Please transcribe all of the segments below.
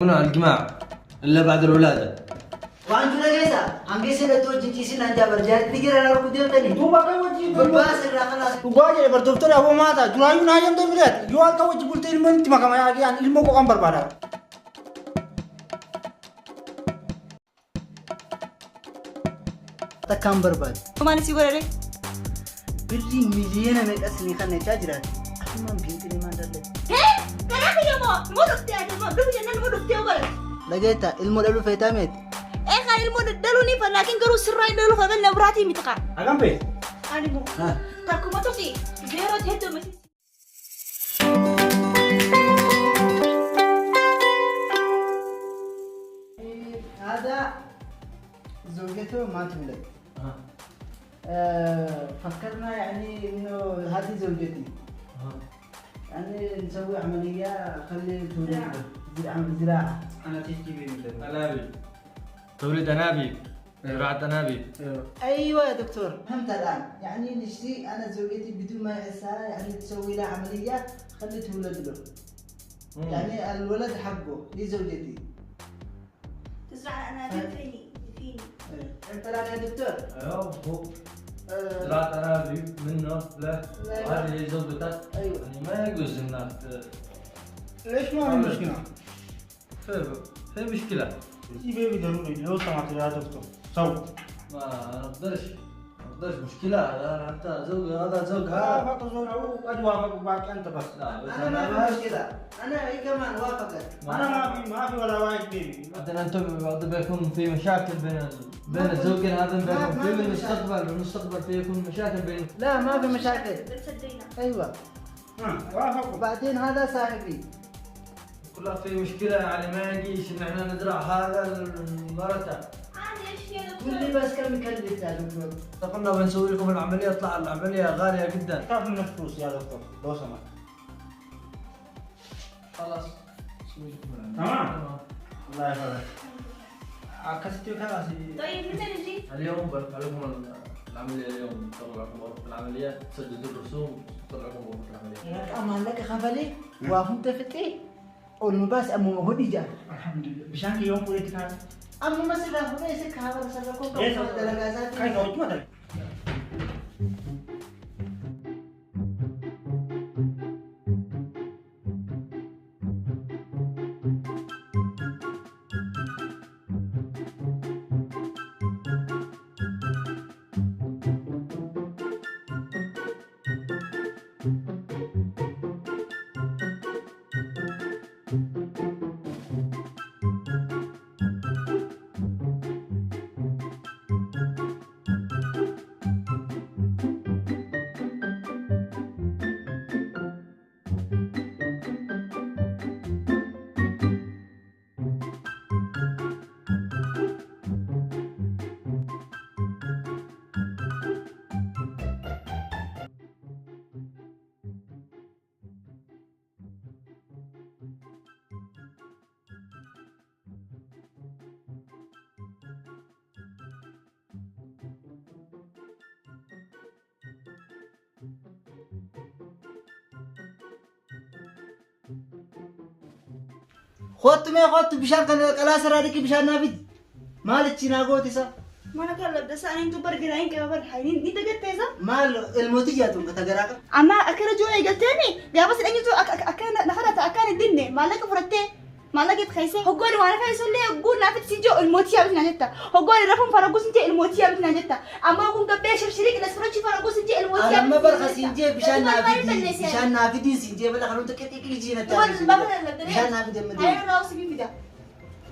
ممنوع الجماع إلا بعد الولادة. وأنتو نجيسا عم بيصير توجي تيسين عن جابر جات تجير أنا أروح ديو تاني. تو بقى وجي بس إلا خلاص. وقاعد بردكتور أبو ماتا جنايو نايم ده بلاد جوال توجي قلت إلمو أنت ما كمان يعني إلمو كم بربارة. تكام برباد. وما نسي ولا ليه؟ بلي مليون أنا أصلي خلنا تاجرات. أحنا ما بينتني ما ندري. هeh kenapa ya mau dukti aja mau dulu jangan mau dukti awal. لقيتها الموديل في تامت. Kan ilmu dalu nih pak, lakin garu serai dalu fabel na berarti mitaka. Agam pe? Ani mo. Takku mo to si. Zero head masih. هذا زوجته ما تولد. فكرنا يعني إنه هذه زوجتي. يعني نسوي عملية خلي تولد زراعة. أنا تيجي بيمتى؟ أنابيب. تولد أنابيب. زراعة أنابيب. أيوة يا دكتور فهمت الآن. يعني نشتي أنا زوجتي بدون ما يحسها يعني تسوي لها عملية خلي تولد له. يعني الولد حقه دي زوجتي. تزرع أنابيب فيني. فهمت الآن يا دكتور؟ أيوه هو. زراعة أنابيب منه له وهذه زوجتك. أيوه. يعني ما يجوز إنك ليش ما في مشكلة؟ في مشكلة. يبي ضروري لو سمحت يا دكتور سو. ما نقدرش مشكلة هذا حتى زوج هذا زوجها. فقط زوجه أجوابك وباقي أنت بس. لا بس أنا ما في مشكلة. أنا هي كمان وافقت. أنا ما في ولا واحد بيبي. بعدين أنتم بعد بيكون في مشاكل بين الزوجين هذا بيكون في بالمستقبل في يكون مشاكل بين. لا ما في مشاكل. بتصدقنا. أيوة. وافق. وبعدين هذا صاحبي. كلها في مشكلة يعني ما يجيش إن إحنا نزرع هذا المرتب. عادي إيش يا قول لي دكتور؟ بس كم يكلف يا دكتور؟ قلنا بنسوي لكم العملية طلع العملية غالية جدا. كيف من الفلوس يا دكتور لو سمحت. خلاص نسوي لكم العملية. تمام. الله يبارك. عكستي خلاص. طيب متى نجي؟ اليوم برفع لكم العملية اليوم نطلع لكم غرفة العملية تسددوا الرسوم نطلع لكم غرفة العملية. يا أمان لك خفلي وافنت فتي. والمباس أمو هديجة. الحمد لله. بشان يوم وليت كان. أمو مثلا هو يسك هذا سبكون إيه كم دلقات. كيف أوت ما ترى. خدت ما خدت بشان كان كلاس رادك بشان نافد مالك تناقوتي سا ما أنا كلا بس أنا أنتو برجرين كيف برحين أنت قلت إذا؟ مال الموتيجات كتجراك أما أكل جوي قلتني يا بس أنتو أكان نخرت أكان الدنيا ما لك فرتة ما لك بخيسة هو قال وانا فايز لي أقول نافت سيجو الموتيا بتنا جتا هو قال رفهم فرقوس انت الموتيا بتنا جتا أما أقول قبل شريك ناس فرنشي فرقوس انت الموتيا أنا ما برخص سنجي بشان نافدي بشان نافدي سنجي بلا خلون تكتي كل جينا بشان نافدي هاي راسي بيفيدا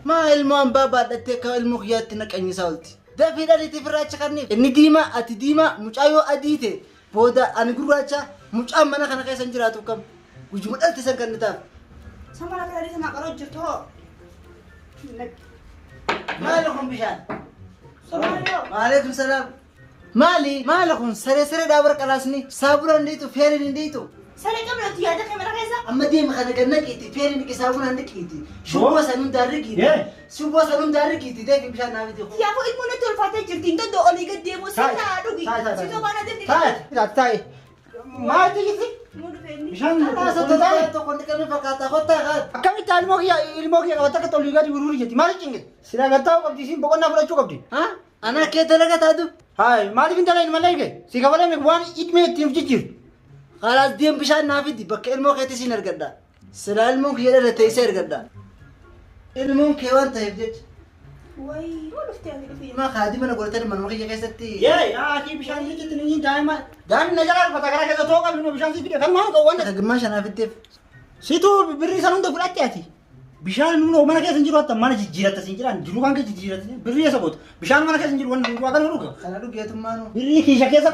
ما المهم بابا دتك المخيات تنك أني سالتي ده في داري تفرج كارني إني ديما أتديما مش أيو أديته بودا أنا قرأتها مش أما أنا خنا كيس انجراتو كم وجمود ألتسن كان نتاف sama laki tadi sama kalau jatuh ما لكم بشان Assalamualaikum. وعليكم السلام مالي ما لكم سري سري دابر كلاسني صابر نديتو فيرين نديتو saya kan berarti ada kamera kaisa أما دي ما خنا كنا كيتي فيرين كيسابون عندك كيتي شو شو؟ بس أنو داري كيتي إيه. شو بس أنو داري كيتي ده في بشان نافدي ya aku ilmu netul fatah jirtin tuh oli gede musim Tay. na aduh Tay, tay, tay. situ mana dia تاي لا تاي ما تيجي Mulu fenni. Bishaan Kanaasa tokko tokko ni kan fakkaata kottaa kan. akkamitti ilmoo kiyya qabatta akka tolii gadi gurguru jetti maal cingil sila gatta'u qabdi isin boqonnaa fudhachuu qabdi. Ana kee dalaga taatu. Hayi maaliif hin dalayin malee kee si kafalamne waan idmee ittiin jijjiiru. Kalaas deem bishaan naa fidi bakka ilmoo keetti siin argadha. Sila ilmoon kee dhala ta'e isa argadha. Ilmoon kee waan ta'eef jecha. Way, mulu fenni fi. Ilmaa kaadii mana godhatanii manuma kiyya keessatti. Kii bishaan jechuutti ni daa'ima daa'imni na jalaa dhufata gara keessa too qabnu bishaan si fide kan maal qabu wanta. Gimmaa shanaa fiddeef. Situ birrii san hunda fudhatte ati. Bishaan nuno mana keessa hin jiru hatta mana jijjiiratta sin jiran jiru kan kee jijjiiratta birrii isa boota. Bishaan mana keessa hin jiru wanni waa kana dhuga. Kana dhugeetummaa nu. Birrii kiisha keessa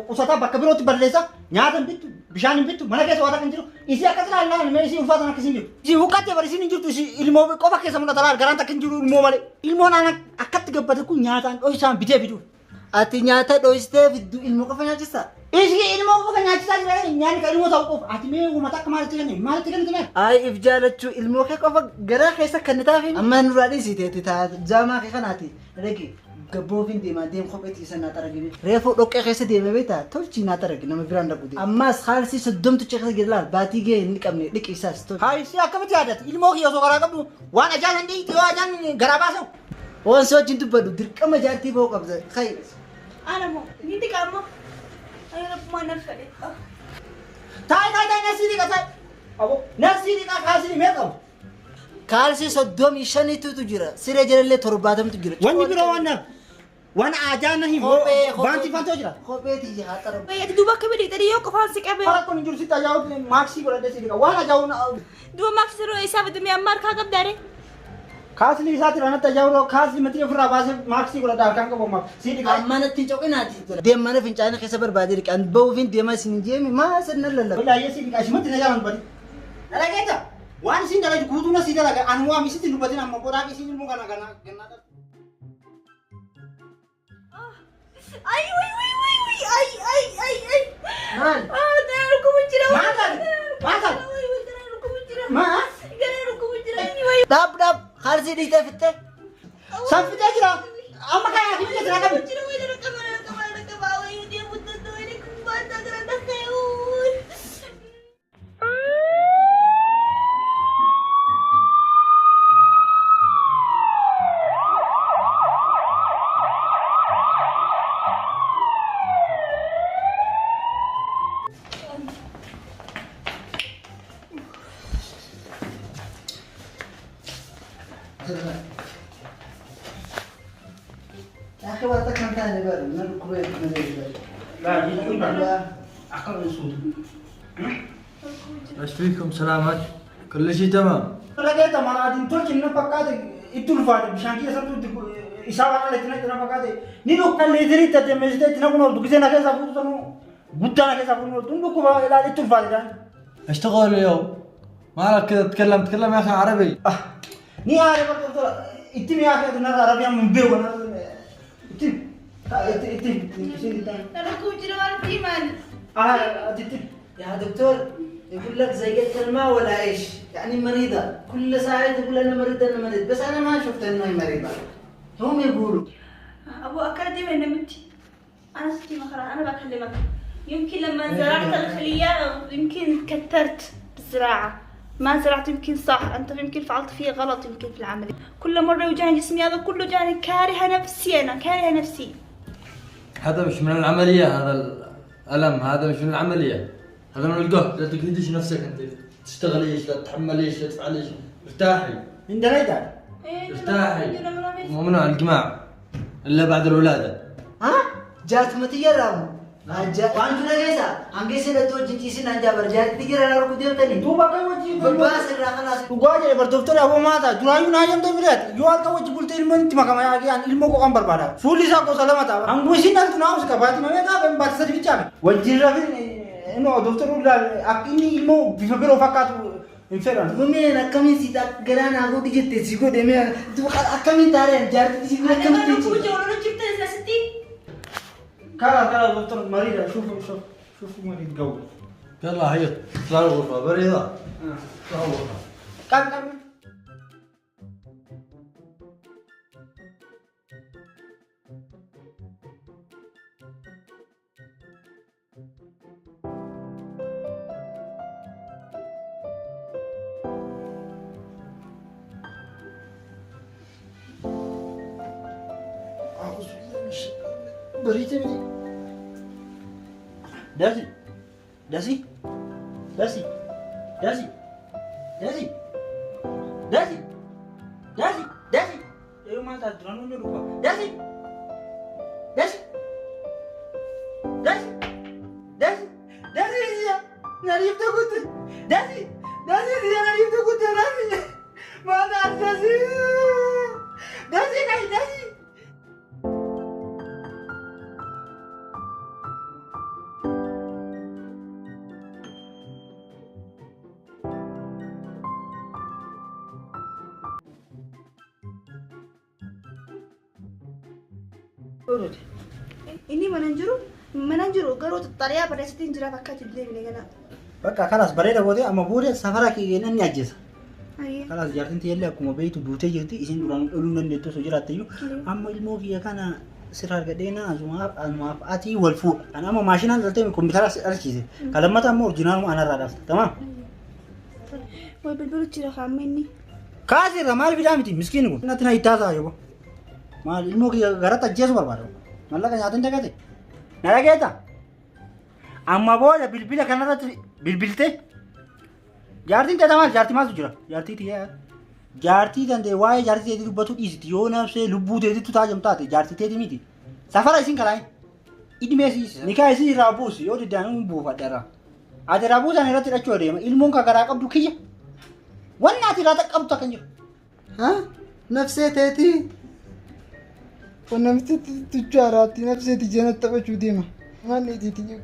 qusataa bakka birootti balleessa nyaata hin bittu bishaan hin bittu mana keessa waa takka hin jiru. Isi akkas ilaallaan mee isi ulfaatan akkas hin jiru. Isi huqqattee bari isin hin jirtu isi ilmoo qofa keessa mul'ata laal garaan takka hin jiru ilmoo malee. Ilmoon aan akkatti gabbate kun nyaataan dho'isaan bitee fidu. Ati nyaata dho'istee fiddu ilmoo qofa nyaachista. Isi ilmoo qofa nyaachisaa jira nyaanni kan ilmoo ta'u qofa ati mee uummata akka maalitti kenni maalitti kenni kenni. Ay if jaalachuu ilmoo kee qofa garaa keessa kan taafin. Amma nurraa dhiisiteeti taate jaamaa kee kanaati. Regi gabboofiin deemaa deem kophee tiisan naata argine. Reefuu dhoqqee keessa deemee beektaa tolchi naata argine nama biraan dhabu deema. Ammas haalsi soddomtu keessa gidlaal baatii gahee hin qabne dhiqisaas tolchi. Hayi si akkamitti yaadatti ilmoo kiyya osoo garaa qabdu waan ajaan hin dhiitti yoo ajaan garaa baasu. Waan si wajjin dubbadhu dirqama jaartii ba'uu qabda. Kayi. Ana mo, hindi ka mo. Ay, nagmana ka din. Taa'ee nasi dhiqa taa'e. Abo nasi dhiqa kaasii mee qabu. Kaalsi soddomii shaniitutu jira. Siree jalallee torbaatamtu jira. Wanni biroo waan ajaan hin baanti fantoo jira. Kopheeti haa xarabu. Bay, duba ka bidi tadi yo ko fan si kabe. Fara kun hin jiru sitti ajaa'u maaksii godhadhee si dhiqa waan ajaa'u Duba max ro isa bidi mi ammar ka gabdare. kaasni isaati ranatti ajaa'u kaasni matii ofirraa baasee maaksii godhadhaa harkaan qabu si dhiqa. Amma natti coqinaati. Deem mana fincaana keessa barbaadee dhiqan ba'uufin deemaa isin hin jeemi maa sirna lallaba. Wallaahi si dhiqa ashimatti na jaalan badi. Dalageeta waan isin dalagu guutuu na si dalaga anu waa misitti dubbatin amma godhaa isin ilmoo kana gannaa. Ay, ay. Maal? Dara ko mujira. Maal? Dara ko mujira. Maa? Dara ko mujira ni way. Dhaab kaalsi dhiitee fittee. Saffitee jira amma kana fi jira qabi. Mujira way dara ka ba way dia mutta to ini ku ba ta dara ta kaun. Ya ke warta kan tanya baru, nak kue ايش فيكم سلامات؟ كل شيء تمام؟ Dalageeta maraadin tolchi na fakkaate itti ulfaate bishaan kiyya sabtu isaa waan alatti na fakkaate ni dhukkan liitirii taate meeshitee itti na kun ooltu gisee na keessaa fuutu sanuu guddaa na keessaa fuutu ooltu dhukkuba ilaali itti ulfaate dhaan. اشتغل اليوم مالك كذا تكلم يا اخي عربي. Ni haare bakka doktora itti mi'aa feetu narra arabiyaan mun beeku itti Dara ko mujira war ti man. itti. يا دكتور يقول لك زيت الماء ولا ايش؟ يعني مريضة كل ساعة تقول انا مريضة انا مريض بس انا ما شفت انه هي مريضة هم يقولوا ابو اكاديمي انا متي انا ستي مخرا انا بكلمك يمكن لما زرعت الخليه يمكن كترت بالزراعه ما زرعت يمكن صح انت يمكن فعلت فيه غلط يمكن في العمليه كل مره يوجعني جسمي هذا كله جاني كارهه نفسي انا كارهه نفسي هذا مش من العملية هذا الألم هذا مش من العملية هذا من القهر لا تقيديش نفسك أنت تشتغليش لا تتحمليش لا تفعليش ارتاحي Indaleeta. ارتاحي ممنوع الجماع إلا بعد الولادة. ها؟ جات متي رامو وان جنا جيسا انجي سي دتو جنتي سي نانجا برجات تيجر انا ركو ديو تاني Duuba kan wajji بس الرخلاص dhugaa jedhe bardooftori aboo maata duraayyuu naa jamtee bireet yoo akka wajji bultee ilmoon itti makama yaaqee an ilmoo qoqan barbaada fuulli isaa gosa lama ta'a hanguu isiin dhaltu naa uska baati mamee qaabe baati sadi bichaame wajjin rafin ino dooftori ulaal akka inni ilmoo bifa biroo fakkaatu hin fedhan. ومين كمين سي تاكرانا اقو ديجت سيكو دمي تو كمين تارين جارتي سيكو انا كمين ما تيجي بقول ولا جبت يا ستي Kala dooftor mariidha shufu mariid gawu. يلا هيا اطلع الغرفة بريضة. اطلع الغرفة. Kan. بريتي مني داسي داسي داسي داسي داسي داسي داسي داسي ايوه ما تدرون نروح داسي داسي داسي داسي داسي يا نريف تقول داسي داسي يا نريف تقول داسي ما تعرف داسي داسي كاي داسي Ini mananjuru garuu xariyaa bareessitiin jira fakkaatu illee bineelda. Bakka kanas bareeda goote amma booda safara keenan ni ajjeesa. Ayyee. Kanas jaartin tiyyalle akkuma beeytu duutee jirti isin duraan dholuu dandeettu osoo jiraatte iyyuu amma ilmoo kiyya kana sirra argadheena asumaaf ati wal fuudha. Kan amma maashinaan dhaltee kompiitara dhalchiise. Kan lammata ammoo orjinaaluma anarraa dhaafte. Tamaam. Wal bilbilu jira kaamma inni. Kaasirra maal fidaa miti miskiin kun. Natti na ittaasaa yoo. Maal ilmoo kiyya garatti ajjeesu barbaada. Mallaqa nyaatin dagate. Na dhageeta. Amma booda bilbila kanarratti bilbilte. Jaartiin ta'e maal jaartii maaltu jira? Jaartii tiyyaa. Jaartii dandee waa'ee jaartii ta'e dubbatu dhiisiti yoo nafsee lubbuu ta'etu taajam taate jaartii ta'e miti. Safara isin kalaayin. Idmeesiis nikaa isin irraa buusi yoo diddaan buufadhara. Ati irraa buusan irratti hidhachuu adeema ilmoon kan garaa qabdu kiyya. Wanni ati irraa qabdu akka hin jiru. ها نفسي تاتي ونمت تجاراتي نفسي تجنت تبجو ديما ما نيتي تيجي